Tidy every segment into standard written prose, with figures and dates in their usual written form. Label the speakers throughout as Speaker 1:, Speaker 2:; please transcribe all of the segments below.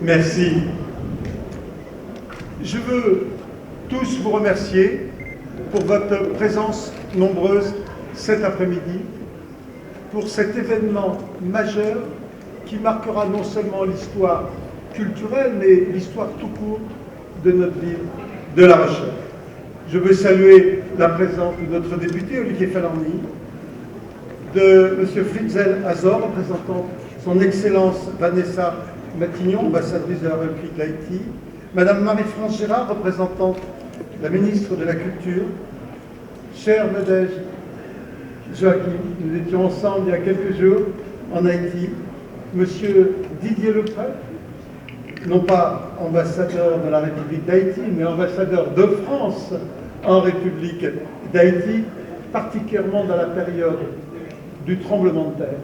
Speaker 1: Merci. Je veux tous vous remercier pour votre présence nombreuse cet après-midi, pour cet événement majeur qui marquera non seulement l'histoire culturelle, mais l'histoire tout court de notre ville de La Rochelle. Je veux saluer la présence de notre député Olivier Falarny, de M. Fritzel Azor, représentant son Excellence Vanessa Matignon, ambassadrice de la République d'Haïti, Madame Marie-France Gérard, représentante la ministre de la Culture, cher Nadège Joachim, nous étions ensemble il y a quelques jours en Haïti, Monsieur Didier Leprêtre, non pas ambassadeur de la République d'Haïti, mais ambassadeur de France en République d'Haïti, particulièrement dans la période du tremblement de terre.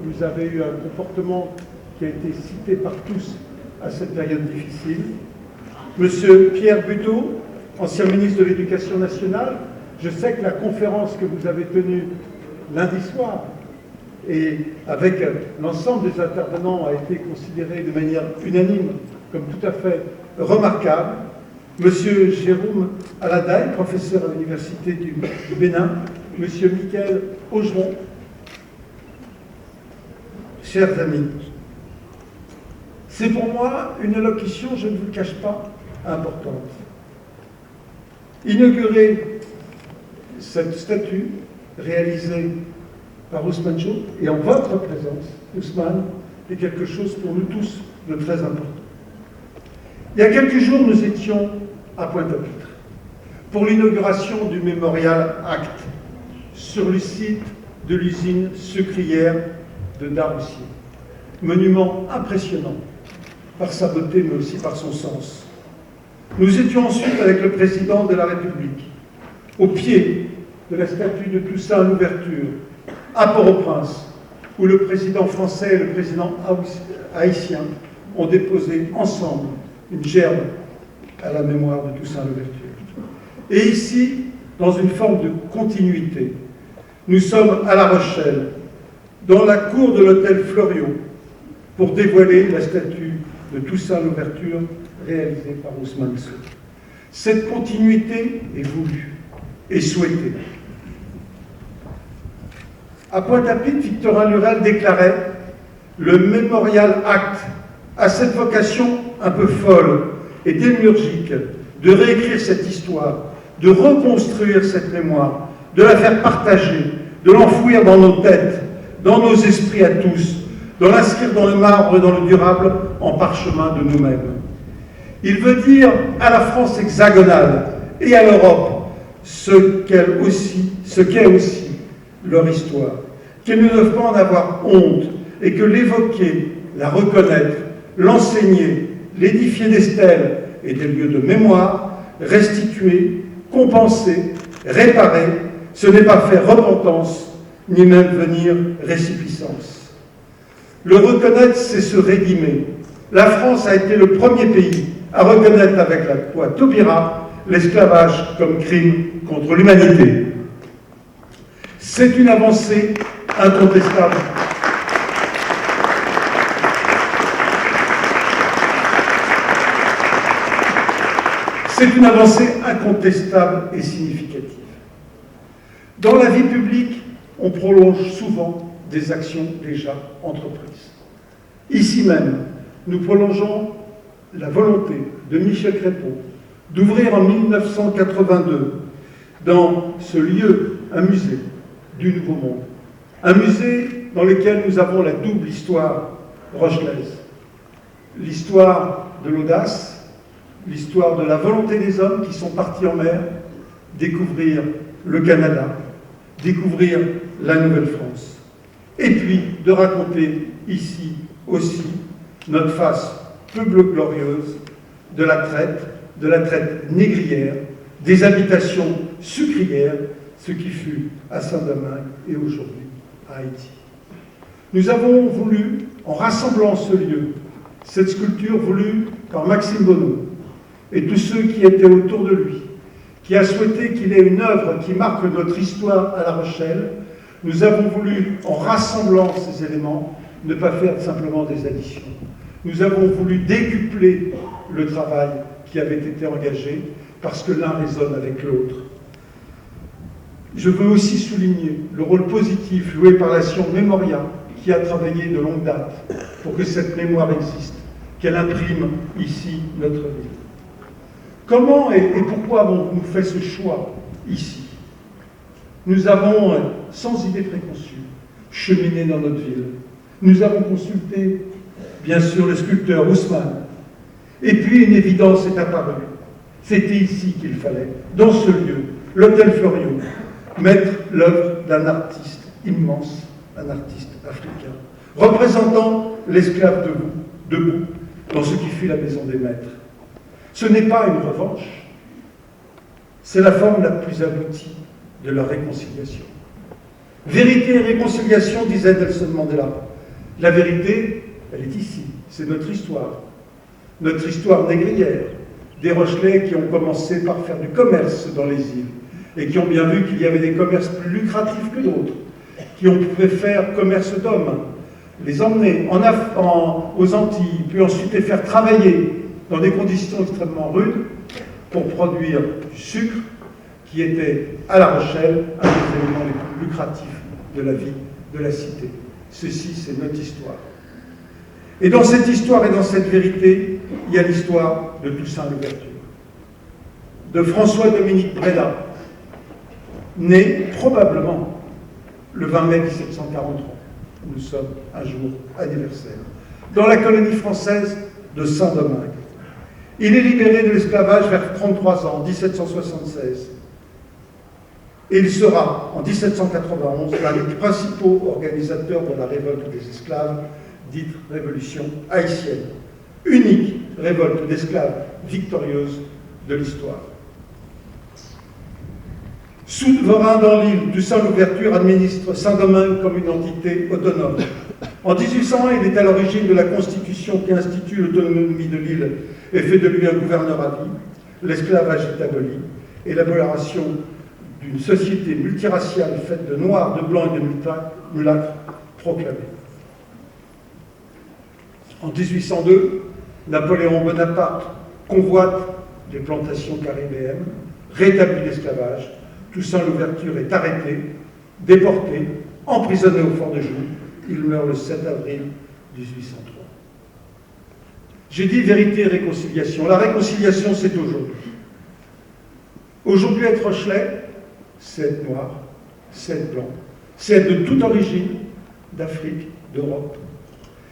Speaker 1: Vous avez eu un comportement qui a été cité par tous à cette période difficile. Monsieur Pierre Buteau, ancien ministre de l'Éducation nationale, je sais que la conférence que vous avez tenue lundi soir et avec l'ensemble des intervenants a été considérée de manière unanime comme tout à fait remarquable. Monsieur Jérôme Aladaï, professeur à l'Université du Bénin, Monsieur Michael Augeron, chers amis, c'est pour moi une allocution, je ne vous le cache pas, importante. Inaugurer cette statue réalisée par Ousmane Diop et en votre présence, Ousmane, est quelque chose pour nous tous de très important. Il y a quelques jours, nous étions à Pointe-à-Pitre pour l'inauguration du Mémorial Acte sur le site de l'usine sucrière de Daroussier. Monument impressionnant par sa beauté mais aussi par son sens. Nous étions ensuite avec le président de la République au pied de la statue de Toussaint Louverture à Port-au-Prince où le président français et le président haïtien ont déposé ensemble une gerbe à la mémoire de Toussaint Louverture. Et ici, dans une forme de continuité, nous sommes à La Rochelle, dans la cour de l'hôtel Floriot, pour dévoiler la statue de Toussaint Louverture réalisée par Ousmane Sow. Cette continuité est voulue et souhaitée. À Pointe-à-Pitre, Victorin Lurel déclarait « Le Mémorial Acte a cette vocation un peu folle et démiurgique de réécrire cette histoire, de reconstruire cette mémoire, de la faire partager, de l'enfouir dans nos têtes, dans nos esprits à tous, de l'inscrire dans le marbre et dans le durable en parchemin de nous-mêmes. Il veut dire à la France hexagonale et à l'Europe ce qu'est aussi leur histoire, qu'ils ne doivent pas en avoir honte et que l'évoquer, la reconnaître, l'enseigner, l'édifier des stèles et des lieux de mémoire, restituer, compenser, réparer, ce n'est pas faire repentance, ni même venir récipiscence. Le reconnaître, c'est se rédimer. La France a été le premier pays à reconnaître avec la loi Taubira l'esclavage comme crime contre l'humanité. C'est une avancée incontestable. C'est une avancée incontestable et significative. Dans la vie publique, on prolonge souvent des actions déjà entreprises. Ici même, nous prolongeons la volonté de Michel Crépeau d'ouvrir en 1982 dans ce lieu un musée du Nouveau Monde. Un musée dans lequel nous avons la double histoire rochelaise. L'histoire de l'audace, l'histoire de la volonté des hommes qui sont partis en mer, découvrir le Canada, découvrir la Nouvelle-France. Et puis de raconter ici aussi notre face peu glorieuse de la traite négrière, des habitations sucrières, ce qui fut à Saint-Domingue et aujourd'hui à Haïti. Nous avons voulu, en rassemblant ce lieu, cette sculpture voulue par Maxime Bonneau et tous ceux qui étaient autour de lui, qui a souhaité qu'il ait une œuvre qui marque notre histoire à La Rochelle, nous avons voulu, en rassemblant ces éléments, ne pas faire simplement des additions. Nous avons voulu décupler le travail qui avait été engagé parce que l'un résonne avec l'autre. Je veux aussi souligner le rôle positif joué par l'association Memoria qui a travaillé de longue date pour que cette mémoire existe, qu'elle imprime ici notre ville. Comment et pourquoi avons-nous fait ce choix ici? Nous avons, sans idée préconçue, cheminé dans notre ville. Nous avons consulté, bien sûr, le sculpteur Haussmann. Et puis une évidence est apparue. C'était ici qu'il fallait, dans ce lieu, l'hôtel Floriot, mettre l'œuvre d'un artiste immense, un artiste africain, représentant l'esclave debout dans ce qui fut la maison des maîtres. Ce n'est pas une revanche, c'est la forme la plus aboutie de la réconciliation. Vérité et réconciliation, disait Nelson Mandela. La vérité, elle est ici, c'est notre histoire négrière, des Rochelais qui ont commencé par faire du commerce dans les îles et qui ont bien vu qu'il y avait des commerces plus lucratifs que d'autres, qui ont pu faire commerce d'hommes, les emmener aux Antilles, puis ensuite les faire travailler dans des conditions extrêmement rudes pour produire du sucre qui était à La Rochelle un des éléments les plus lucratifs de la vie de la cité. Ceci, c'est notre histoire. Et dans cette histoire et dans cette vérité, il y a l'histoire de Toussaint Louverture, de François-Dominique Breda, né probablement le 20 mai 1743. Nous sommes un jour anniversaire. Dans la colonie française de Saint-Domingue. Il est libéré de l'esclavage vers 33 ans, en 1776. Et il sera, en 1791, l'un des principaux organisateurs de la révolte des esclaves, dite révolution haïtienne. Unique révolte d'esclaves victorieuse de l'histoire. Souverain dans l'île, Toussaint Louverture administre Saint-Domingue comme une entité autonome. En 1801, il est à l'origine de la Constitution qui institue l'autonomie de l'île et fait de lui un gouverneur à vie. L'esclavage est aboli et l'élaboration d'une société multiraciale faite de noirs, de blancs et de mulâtres proclamée. En 1802, Napoléon Bonaparte convoite les plantations caribéennes, rétablit l'esclavage. Toussaint Louverture est arrêté, déporté, emprisonné au Fort de Joux. Il meurt le 7 avril 1803. J'ai dit vérité et réconciliation. La réconciliation, c'est aujourd'hui. Aujourd'hui, être Rochelais, c'est être noir, c'est être blanc, c'est être de toute origine, d'Afrique, d'Europe.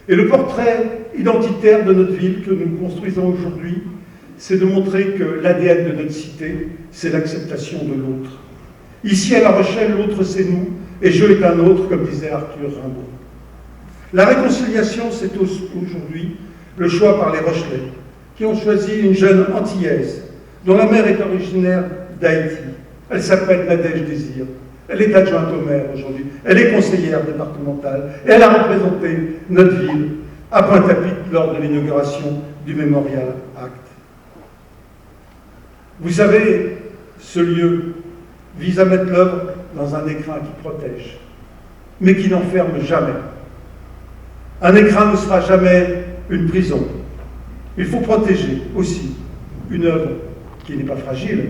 Speaker 1: Et le portrait identitaire de notre ville que nous construisons aujourd'hui, c'est de montrer que l'ADN de notre cité, c'est l'acceptation de l'autre. Ici, à La Rochelle, l'autre, c'est nous, et je est un autre, comme disait Arthur Rimbaud. La réconciliation, c'est aujourd'hui le choix par les Rochelais, qui ont choisi une jeune antillaise, dont la mère est originaire d'Haïti. Elle s'appelle Nadège Désir. Elle est adjointe au maire aujourd'hui. Elle est conseillère départementale. Et elle a représenté notre ville à Pointe-à-Pitre lors de l'inauguration du Memorial Act. Vous savez, ce lieu vise à mettre l'œuvre dans un écrin qui protège, mais qui n'enferme jamais. Un écrin ne sera jamais une prison. Il faut protéger aussi une œuvre qui n'est pas fragile,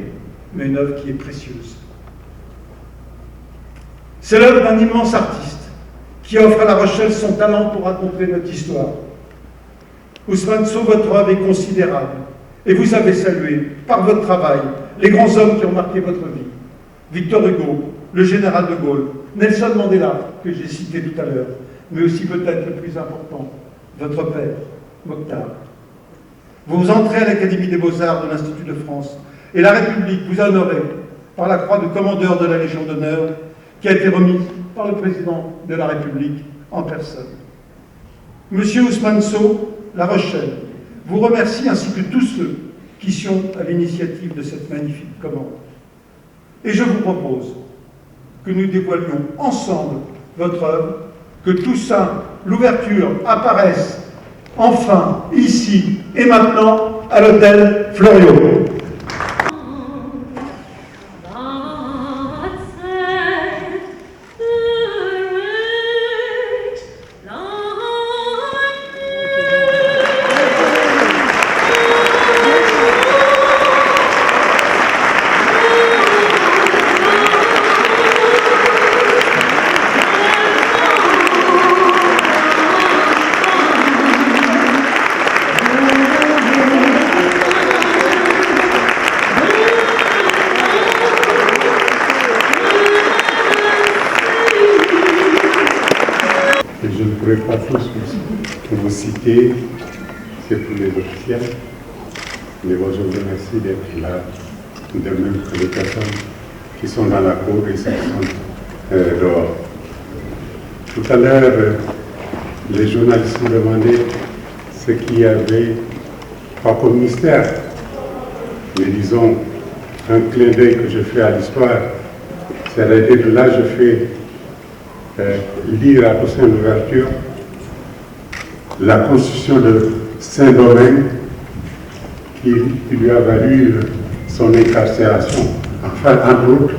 Speaker 1: mais une œuvre qui est précieuse. C'est l'œuvre d'un immense artiste qui offre à La Rochelle son talent pour raconter notre histoire. Ousmane Sow, votre œuvre est considérable et vous avez salué, par votre travail, les grands hommes qui ont marqué votre vie. Victor Hugo, le général de Gaulle, Nelson Mandela, que j'ai cité tout à l'heure, mais aussi peut-être le plus important, votre père, Mokhtar. Vous entrez à l'Académie des Beaux-Arts de l'Institut de France et la République vous a honoré par la croix de commandeur de la Légion d'honneur qui a été remise par le président de la République en personne. Monsieur Ousmane Sow, La Rochelle, vous remercie ainsi que tous ceux qui sont à l'initiative de cette magnifique commande. Et je vous propose que nous dévoilions ensemble votre œuvre, que Toussaint Louverture apparaisse enfin ici et maintenant à l'hôtel Floriot.
Speaker 2: et je ne pourrais pas tous vous citer, c'est pour les officiels, mais bon, je vous remercie d'être là, de même que les personnes qui sont dans la cour et ceux qui sont dehors. Tout à l'heure, les journalistes me demandaient ce qu'il y avait, pas comme mystère, mais disons, un clin d'œil que je fais à l'histoire. C'est-à-dire que là, je fais lire à Toussaint Louverture la constitution de Saint-Domingue qui lui a valu son incarcération, enfin, entre autres,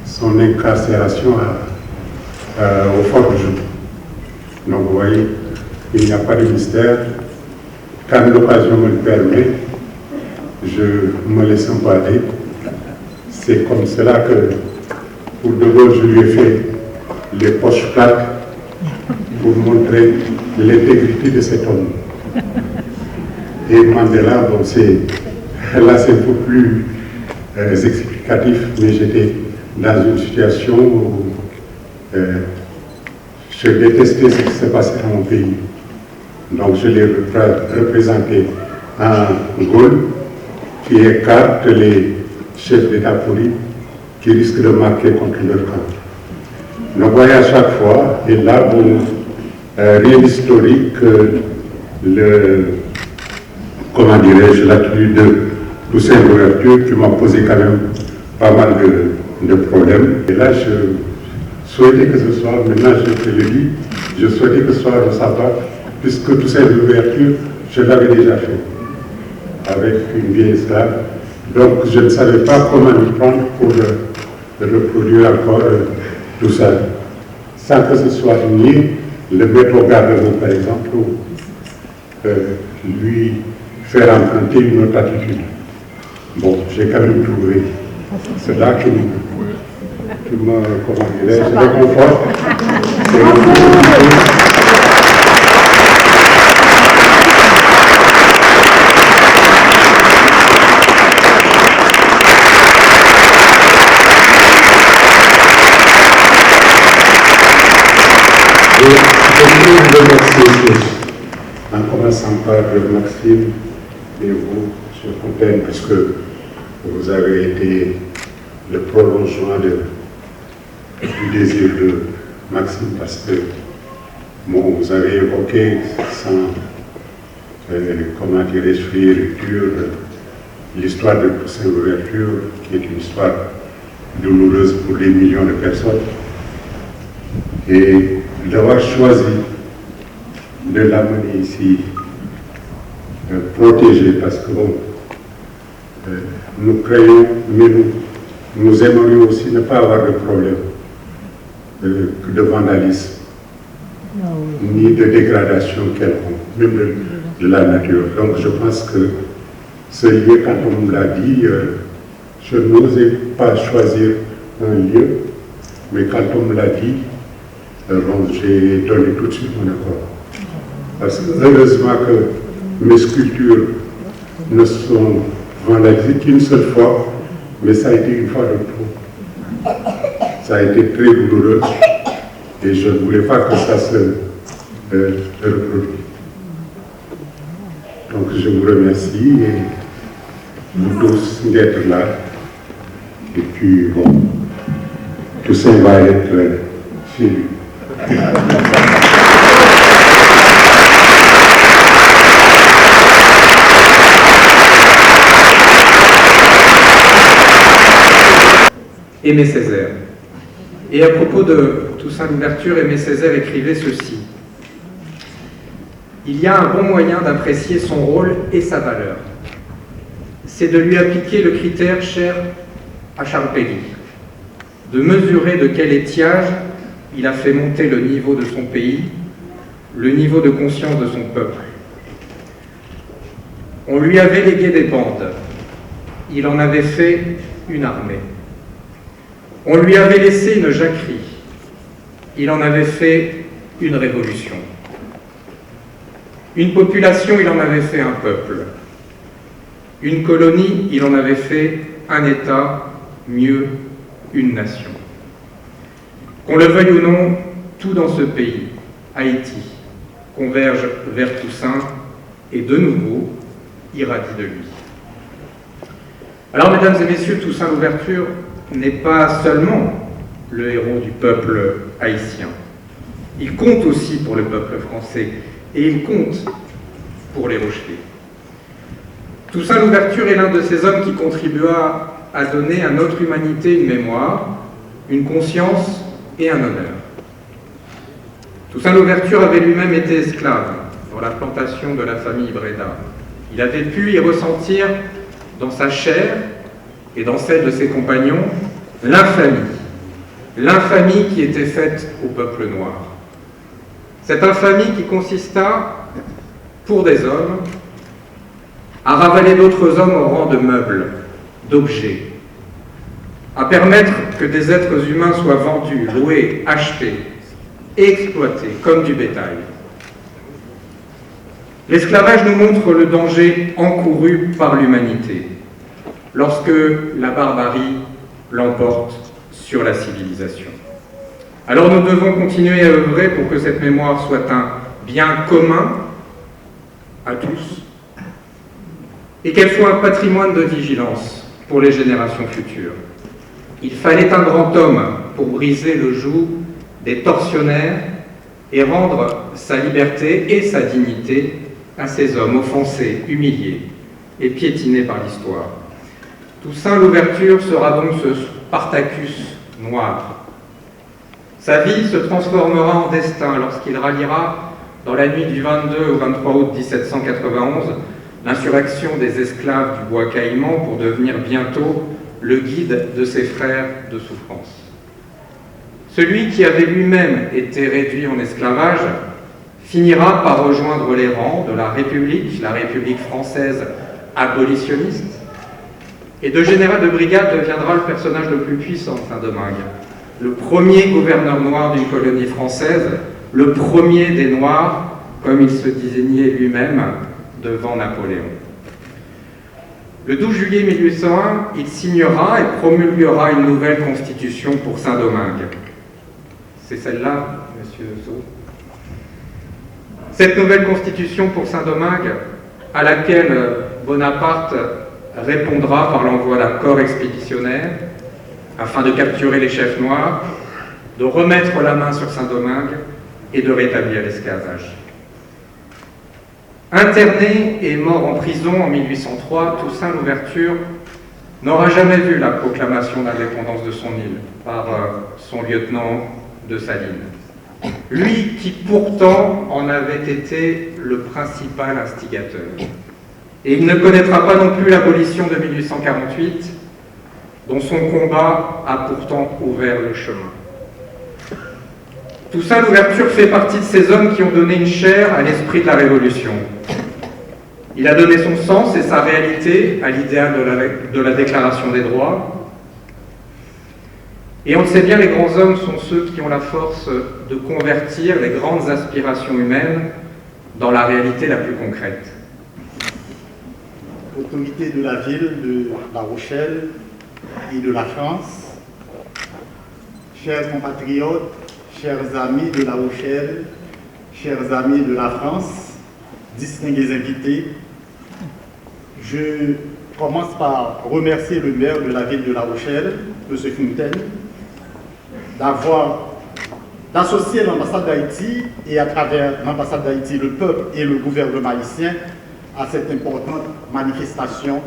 Speaker 2: son incarcération au Fort du Joux. Donc, vous voyez, il n'y a pas de mystère. Quand l'occasion me le permet, je me laisse emballer. C'est comme cela que, pour De Gaulle, je lui ai fait les poches plates pour montrer l'intégrité de cet homme. Et Mandela, bon, là c'est un peu plus explicatif, mais j'étais dans une situation où je détestais ce qui se passait dans mon pays. Donc je l'ai représenté en Gaulle, qui écarte les chefs d'État politiques qui risquent de marquer contre leur camp. Donc voyez à chaque fois, et là, bon, rien d'historique, comment dirais-je, l'attitude de Toussaint Louverture qui m'a posé quand même pas mal de problèmes. Et là, je souhaitais que ce soit, maintenant je te le dis, je souhaitais que ce soit de sa part, puisque Toussaint Louverture, je l'avais déjà fait avec une vieille esclave. Donc je ne savais pas comment lui prendre pour reproduire encore tout ça, sans que ce soit ni le mettre au garde-à-vous, par exemple, ou lui faire emprunter une autre attitude. Bon, j'ai quand même trouvé cela qui me comment dirais-je, réconforte. Je voudrais vous remercier tous, en commençant par Maxime et vous, M. Fontaine, parce que vous avez été le prolongement du désir de Maxime, parce que bon, vous avez évoqué sans, comment dirais-je, fioriture, l'histoire de Toussaint Louverture, qui est une histoire douloureuse pour des millions de personnes, et d'avoir choisi de l'amener ici, protégé, parce que bon, nous craignons, mais nous aimerions aussi ne pas avoir de problème de vandalisme, ni de dégradation quelconque, même de la nature. Donc je pense que ce lieu, quand on me l'a dit, je n'osais pas choisir un lieu, mais quand on me l'a dit, j'ai donné tout de suite mon accord. Parce que heureusement que mes sculptures ne sont vandalisées qu'une seule fois, mais ça a été une fois de trop. Ça a été très douloureux et je ne voulais pas que ça se reproduise. Donc je vous remercie et vous tous d'être là. Et puis bon, tout ça va être chez lui.
Speaker 3: Aimé Césaire. Et à propos de Toussaint Louverture, Aimé Césaire écrivait ceci. Il y a un bon moyen d'apprécier son rôle et sa valeur. C'est de lui appliquer le critère cher à Charles Péguy, de mesurer de quel étiage il a fait monter le niveau de son pays, le niveau de conscience de son peuple. On lui avait légué des bandes, il en avait fait une armée. On lui avait laissé une jacquerie, il en avait fait une révolution. Une population, il en avait fait un peuple. Une colonie, il en avait fait un État, mieux, une nation. Qu'on le veuille ou non, tout dans ce pays, Haïti converge vers Toussaint et de nouveau irradie de lui. Alors, mesdames et messieurs, Toussaint Louverture n'est pas seulement le héros du peuple haïtien. Il compte aussi pour le peuple français et il compte pour les Rochelais. Toussaint Louverture est l'un de ces hommes qui contribua à donner à notre humanité une mémoire, une conscience et un honneur. Toussaint Louverture avait lui-même été esclave dans la plantation de la famille Bréda. Il avait pu y ressentir dans sa chair et dans celle de ses compagnons l'infamie qui était faite au peuple noir. Cette infamie qui consista, pour des hommes, à ravaler d'autres hommes au rang de meubles, d'objets, à permettre que des êtres humains soient vendus, loués, achetés, exploités comme du bétail. L'esclavage nous montre le danger encouru par l'humanité lorsque la barbarie l'emporte sur la civilisation. Alors nous devons continuer à œuvrer pour que cette mémoire soit un bien commun à tous et qu'elle soit un patrimoine de vigilance pour les générations futures. Il fallait un grand homme pour briser le joug des tortionnaires et rendre sa liberté et sa dignité à ces hommes offensés, humiliés et piétinés par l'histoire. Toussaint Louverture sera donc ce Spartacus noir. Sa vie se transformera en destin lorsqu'il ralliera, dans la nuit du 22 au 23 août 1791, l'insurrection des esclaves du bois Caïman pour devenir bientôt le guide de ses frères de souffrance. Celui qui avait lui-même été réduit en esclavage finira par rejoindre les rangs de la République française abolitionniste, et de général de brigade deviendra le personnage le plus puissant de Saint-Domingue, le premier gouverneur noir d'une colonie française, le premier des Noirs, comme il se désignait lui-même devant Napoléon. Le 12 juillet 1801, il signera et promulguera une nouvelle constitution pour Saint-Domingue. C'est celle-là, monsieur Sceaux. Cette nouvelle constitution pour Saint-Domingue, à laquelle Bonaparte répondra par l'envoi d'un corps expéditionnaire afin de capturer les chefs noirs, de remettre la main sur Saint-Domingue et de rétablir l'esclavage. Interné et mort en prison en 1803, Toussaint Louverture n'aura jamais vu la proclamation d'indépendance de son île par son lieutenant de Salines. Lui qui pourtant en avait été le principal instigateur. Et il ne connaîtra pas non plus l'abolition de 1848, dont son combat a pourtant ouvert le chemin. Toussaint Louverture fait partie de ces hommes qui ont donné une chair à l'esprit de la Révolution. Il a donné son sens et sa réalité à l'idéal de la Déclaration des droits. Et on le sait bien, les grands hommes sont ceux qui ont la force de convertir les grandes aspirations humaines dans la réalité la plus concrète.
Speaker 4: Autorité de la ville de La Rochelle et de la France, chers compatriotes, chers amis de La Rochelle, chers amis de la France, distingués invités, je commence par remercier le maire de la ville de La Rochelle, M. Fontaine, d'associer l'ambassade d'Haïti et à travers l'ambassade d'Haïti, le peuple et le gouvernement haïtien à cette importante manifestation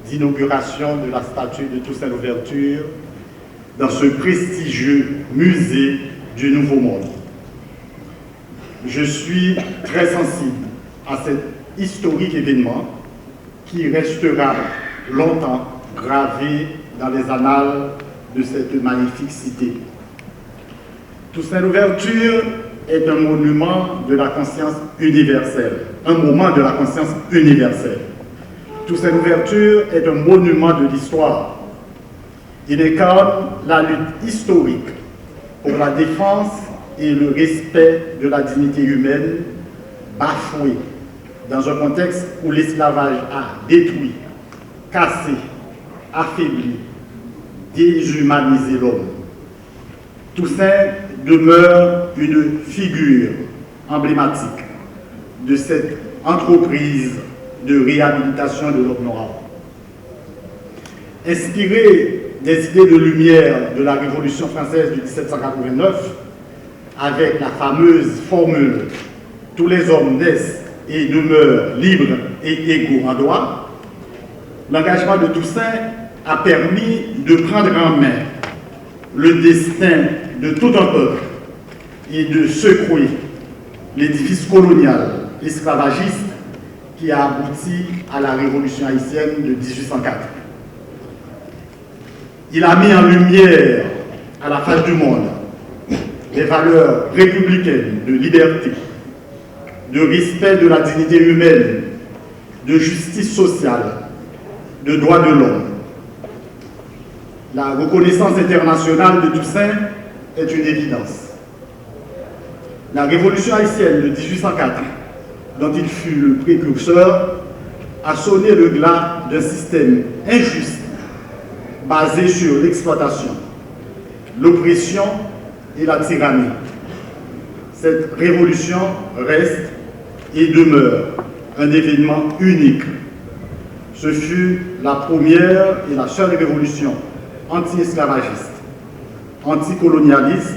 Speaker 4: d'inauguration de la statue de Toussaint Louverture dans ce prestigieux musée du Nouveau Monde. Je suis très sensible à cet historique événement qui restera longtemps gravé dans les annales de cette magnifique cité. Toussaint Louverture est un monument de la conscience universelle, un moment de la conscience universelle. Toussaint Louverture est un monument de l'histoire. Il incarne la lutte historique pour la défense et le respect de la dignité humaine bafouée dans un contexte où l'esclavage a détruit, cassé, affaibli, déshumanisé l'homme. Toussaint demeure une figure emblématique de cette entreprise de réhabilitation de l'homme noir. Inspiré des idées de lumière de la Révolution française de 1789, avec la fameuse formule « Tous les hommes naissent et demeurent libres et égaux en droit », l'engagement de Toussaint a permis de prendre en main le destin de tout un peuple et de secouer l'édifice colonial esclavagiste qui a abouti à la Révolution haïtienne de 1804. Il a mis en lumière à la face du monde les valeurs républicaines de liberté, de respect de la dignité humaine, de justice sociale, de droits de l'homme. La reconnaissance internationale de Toussaint est une évidence. La Révolution haïtienne de 1804, dont il fut le précurseur, a sonné le glas d'un système injuste basé sur l'exploitation, l'oppression et la tyrannie. Cette révolution reste et demeure un événement unique. Ce fut la première et la seule révolution anti-esclavagiste, anticolonialiste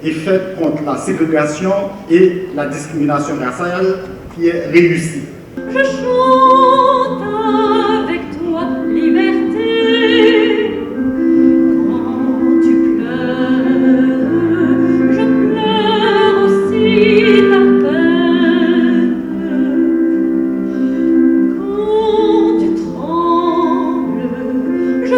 Speaker 4: et faite contre la ségrégation et la discrimination raciale qui est réussie.
Speaker 5: Je chante avec toi, liberté. Quand tu pleures, je pleure aussi ta peine. Quand tu trembles, je